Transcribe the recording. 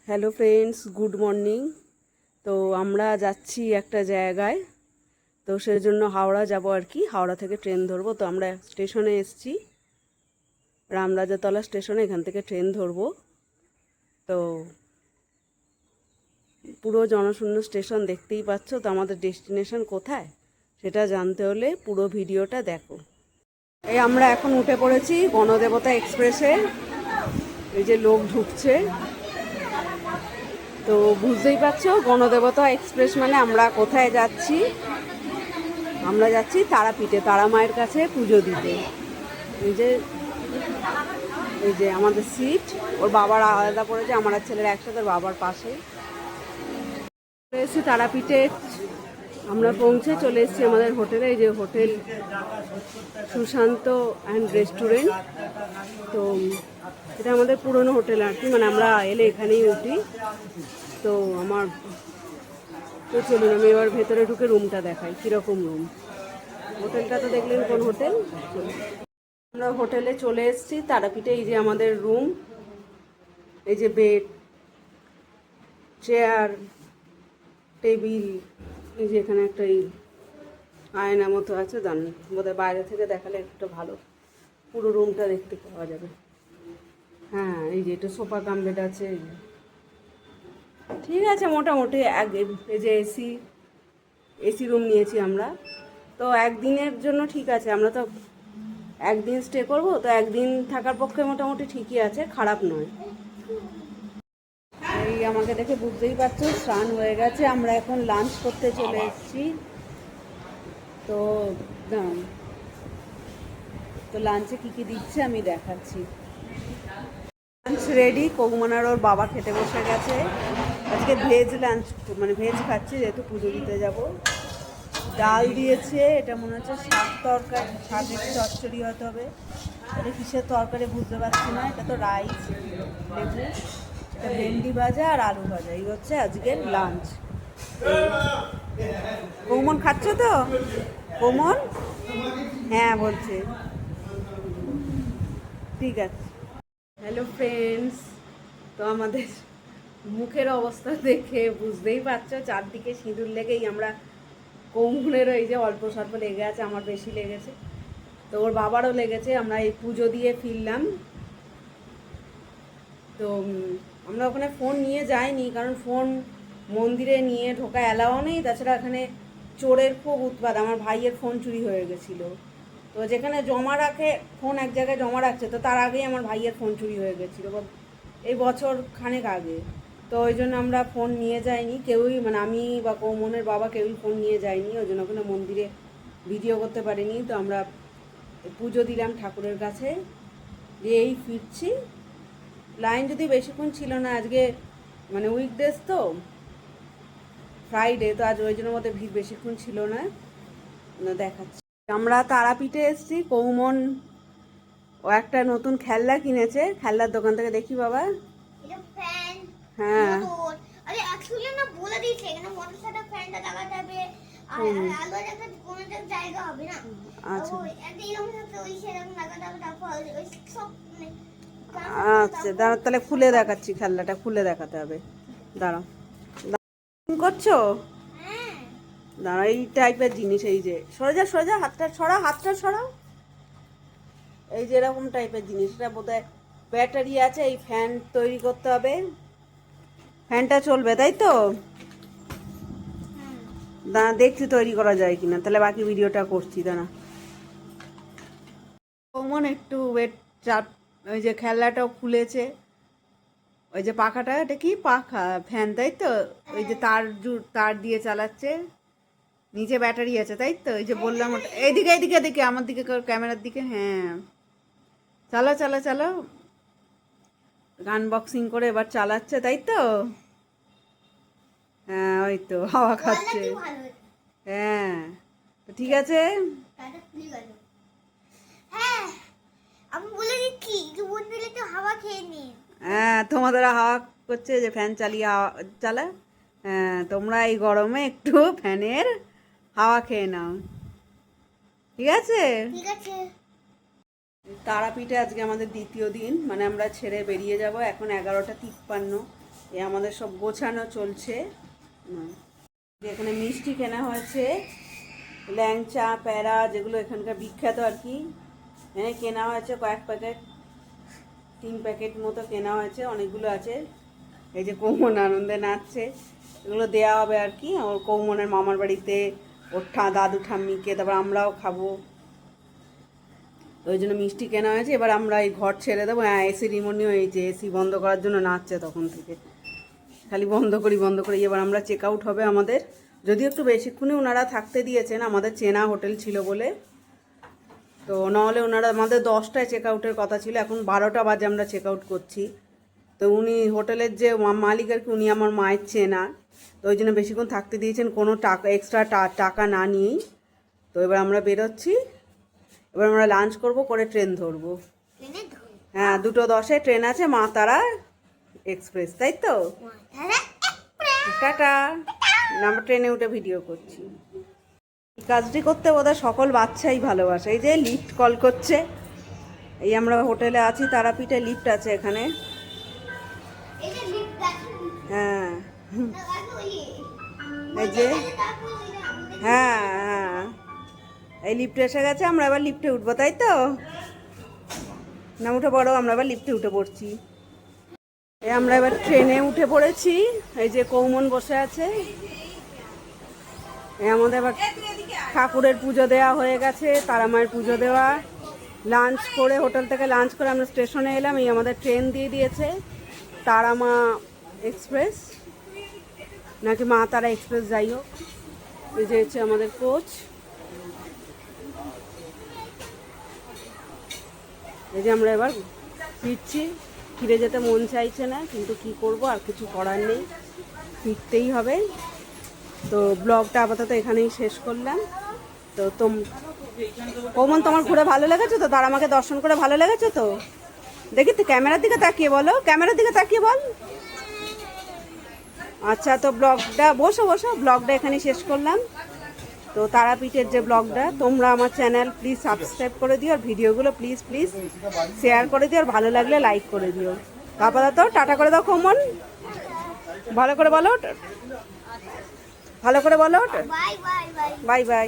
Hello friends, good morning. তো আমরা যাচ্ছি একটা জায়গায়, তো সেই জন্য হাওড়া যাব আর কি। হাওড়া থেকে ট্রেন ধরবো। তো আমরা স্টেশনে এসেছি, রামরাজাতলা স্টেশনে। এখান থেকে ট্রেন ধরবো। তো পুরো জনশূন্য স্টেশন দেখতেই পাচ্ছ। তো আমাদের ডেস্টিনেশন কোথায় সেটা জানতে হলে পুরো ভিডিওটা দেখো। এই আমরা এখন উঠে পড়েছি গণদেবতা এক্সপ্রেসে। এই যে লোক ঢুকছে, তো বুঝতেই পারছো গণদেবতা এক্সপ্রেস মানে আমরা কোথায় যাচ্ছি। আমরা যাচ্ছি তারাপীঠে, তারা মায়ের কাছে পুজো দিতে। এই যে আমাদের সিট, ওর বাবার আলাদা পড়েছে, আমার আর ছেলের একসাথে, বাবার পাশে। চলে এসেছি তারাপীঠে, আমরা পৌঁছে চলে এসেছি আমাদের হোটেলে। এই যে হোটেল সুশান্ত অ্যান্ড রেস্টুরেন্ট। তো এটা আমাদের পুরনো হোটেল আর কি, মানে আমরা এলে এখানেই উঠি। তো চলুন আমি এবার ভেতরে ঢুকে রুমটা দেখাই, কীরকম রুম। হোটেলটা তো দেখলেন কোন হোটেল। আমরা হোটেলে চলে এসেছি তারাপীঠে। এই যে আমাদের রুম, এই যে বেড, চেয়ার, টেবিল, এই যে এখানে একটা আয়না মতো আছে। জান বোধহয় বাইরে থেকে দেখালে একটু ভালো পুরো রুমটা দেখতে পাওয়া যাবে। হ্যাঁ, এই যে এটা সোফা কাম বেড আছে। ঠিক আছে, মোটামুটি এই যে এসি রুম নিয়েছি আমরা। তো একদিনের জন্য ঠিক আছে, আমরা তো একদিন স্টে করবো, তো একদিন থাকার পক্ষে মোটামুটি ঠিকই আছে, খারাপ নয়। এই আমাকে দেখে বুঝতেই পারছো স্নান হয়ে গেছে, আমরা এখন লাঞ্চ করতে চলে এসেছি। তো লাঞ্চে কী কী দিচ্ছে আমি দেখাচ্ছি। লাঞ্চ রেডি, কৌমনার ওর বাবা খেতে বসে গেছে। আজকে ভেজ লাঞ্চ, মানে ভেজ খাচ্ছি যেহেতু পুজো দিতে যাব। ডাল দিয়েছে, এটা মনে হচ্ছে শাকের চচ্চড়ি হতে হবে। এটা কিসের তরকারি বুঝতে পারছি না। এটা তো রাইস, লেবু, এটা ভেন্ডি ভাজা আর আলু ভাজা। এই হচ্ছে আজকের লাঞ্চ। কৌমন খাচ্ছ তো? কৌমন হ্যাঁ বলছে, ঠিক আছে। হ্যালো ফ্রেন্ডস, তো আমাদের মুখের অবস্থা দেখে বুঝতেই পারছো, চারদিকে সিঁদুর লেগেই আমরা, কৌমনেরও এই যে অল্প স্বল্প লেগে আছে, আমার বেশি লেগেছে, তো ওর বাবারও লেগেছে। আমরা এই পুজো দিয়ে ফিরলাম। তো আমরা ওখানে ফোন নিয়ে যাইনি, কারণ ফোন মন্দিরে নিয়ে ঢোকা অ্যালাও নেই। তাছাড়া এখানে চোরের খুব উৎপাত, আমার ভাইয়ের ফোন চুরি হয়ে গেছিলো। তো যেখানে জমা রাখে ফোন, এক জায়গায় জমা রাখছে, তো তার আগেই আমার ভাইয়ের ফোন চুরি হয়ে গেছিলো, এই বছর খানেক আগে। তো ওই জন্য আমরা ফোন নিয়ে যাইনি কেউই, মানে আমি বা কৌমনের বাবা কেউই ফোন নিয়ে যাইনি। ওই জন্য ওখানে মন্দিরে ভিডিও করতে পারিনি। তো আমরা পুজো দিলাম ঠাকুরের কাছে, দিয়ে এই ফিরছি। লাইন যদি বেশিক্ষণ ছিল না, আজকে মানে উইকডেজ তো, ফ্রাইডে, তো আজ ওই জন্য মধ্যে ভিড় বেশিক্ষণ ছিল না। দেখাচ্ছি, আমরা তারাপীঠে এসেছি। কৌমন ও একটা নতুন খেলনা কিনেছে, খেলনার দোকান থেকে। দেখি বাবা, হ্যাঁ আরে অ্যাকচুয়ালি না বলে দিয়েছে এখানে মোটর সাথে ফ্যানটা লাগা যাবে, আর আলো একটা কোন একটা জায়গা হবে না। আচ্ছা ওই একটা এরকম একটা ওই সেরকম লাগা যাবে, তারপর ওই সব আচ্ছা দাঁড়া, তাহলে খুলে দেখাচ্ছি। খেলনাটা খুলে দেখাতে হবে, দাঁড়াও। করছো? হ্যাঁ দাঁড়া, এই টাইপের জিনিস, এই যে সরে যা সরে যা, হাতটা সরাও, হাতটা সরাও। এই যে এরকম টাইপের জিনিস, এটা বোধহয় ব্যাটারি আছে। এই ফ্যান তৈরি করতে হবে, ফ্যানটা চলবে তাই তো? দাঁড়া দেখছি তৈরি করা যায় কিনা, তাহলে বাকি ভিডিওটা করছি। দাঁড়া কমন একটু ওয়েট চাপ। ওই যে খেলনাটাও খুলেছে, ওই যে পাখাটা, এটা কি পাখা, ফ্যান তাই তো? ওই যে তার দিয়ে চালাচ্ছে, নিচে ব্যাটারি আছে তাই তো? ওই যে বললাম ওটা, এইদিকে এইদিকে দেখে, আমার দিকে ক্যামেরার দিকে, হ্যাঁ। চালো চালো চালো, আনবক্সিং করে এবার চালাচ্ছে তাই তো? হ্যাঁ ওই তো হাওয়া খাচ্ছে। হ্যাঁ তো ঠিক আছে। হ্যাঁ আমি বলে দিচ্ছি জীবন দিলে তো হাওয়া খেয়ে নি। হ্যাঁ তোমাদের হাওয়া করছে, যে ফ্যান চালিয়ে হাওয়া চালা। হ্যাঁ তোমরা এই গরমে একটু ফ্যানের হাওয়া খেয়ে নাও, ঠিক আছে? ঠিক আছে। তারাপীঠে আজকে আমাদের দ্বিতীয় দিন, মানে আমরা ছেড়ে বেরিয়ে যাব এখন 11:53। এ আমাদের সব গোছানো চলছে। এখানে মিষ্টি কেনা হয়েছে, ল্যাংচা প্যারা যেগুলো এখানকার বিখ্যাত আর কি, এখানে কেনা হয়েছে কয়েক প্যাকেট, 3 প্যাকেট মতো কেনা হয়েছে, অনেকগুলো আছে। এই যে কৌমন আনন্দে নাচছে, এগুলো দেওয়া হবে আর কি ওর কৌমনের মামার বাড়িতে, ওর দাদু ঠাম্মিকে, তারপর আমরাও খাবো, তো ওই জন্য মিষ্টি কেনা হয়েছে। এবার আমরা এই ঘর ছেড়ে দেবো। হ্যাঁ, এসি রিমোটও হয়েছে, এসি বন্ধ করার জন্য নাচছে তখন থেকে, খালি বন্ধ করি। এবার আমরা চেক আউট হবে আমাদের, যদিও একটু বেশিক্ষণই ওনারা থাকতে দিয়েছেন, আমাদের চেনা হোটেল ছিল বলে, তো নাহলে ওনারা আমাদের 10টায় চেক আউটের কথা ছিল, এখন 12টা বাজে আমরা চেক আউট করছি। তো উনি হোটেলের যে মালিক আর কি, উনি আমার মায়ের চেনা, তো ওই জন্য বেশিক্ষণ থাকতে দিয়েছেন কোনো টাকা এক্সট্রা টাকা না নিয়েই। তো এবার আমরা বেরোচ্ছি, এবার আমরা লাঞ্চ করে ট্রেন ধরবো। হ্যাঁ, 2:10-এ ট্রেন আছে, মা তারা এক্সপ্রেস, তাই তো? টাটা। আমরা ট্রেনে উঠে ভিডিও করছি। এই কাজটি করতে বোধহয় সকল বাচ্চাই ভালোবাসে। এই যে লিফট কল করছে, এই আমরা হোটেলে আছি তারাপীঠে, লিফট আছে এখানে। হ্যাঁ, এই যে হ্যাঁ হ্যাঁ, এই লিফটে এসে গেছে, আমরা এবার লিফটে উঠবো, তাই তো? না উঠে পড়ো, আমরা এবার লিফটে উঠে পড়ছি। এই আমরা এবার ট্রেনে উঠে পড়েছি, এই যে কৌমন বসে আছে। এই আমাদের এবার ঠাকুরের পুজো দেওয়া হয়ে গেছে, তারা মায়ের পুজো দেওয়া, লাঞ্চ করে হোটেল থেকে লাঞ্চ করে আমরা স্টেশনে এলাম। এই আমাদের ট্রেন দিয়ে দিয়েছে তারা মা এক্সপ্রেস, নাকি মা তারা এক্সপ্রেস, যাই হোক। এই যে হচ্ছে আমাদের কোচ। এই যে আমরা এবার ফিরছি, ফিরে যেতে মন চাইছে না, কিন্তু কি করব, আর কিছু করার নেই, ফিরতেই হবে। তো ব্লগটা আপাতত এখানেই শেষ করলাম। তো কৌমন, তোমার ঘুরে ভালো লেগেছে তো? তারা আমাকে দর্শন করে ভালো লেগেছে তো? দেখি তো, ক্যামেরার দিকে তাকিয়ে বলো, ক্যামেরার দিকে তাকিয়ে বল। আচ্ছা, তো ব্লগটা বসো, ব্লগটা এখানেই শেষ করলাম। তো তারাপীঠের যে ব্লগটা, তোমরা আমার চ্যানেল প্লিজ সাবস্ক্রাইব করে দিও, আর ভিডিওগুলো প্লিজ শেয়ার করে দিও, আর ভালো লাগলে লাইক করে দিও। আপাতত টাটা করে দাও কৌমন, ভালো করে বলো, বাই বাই।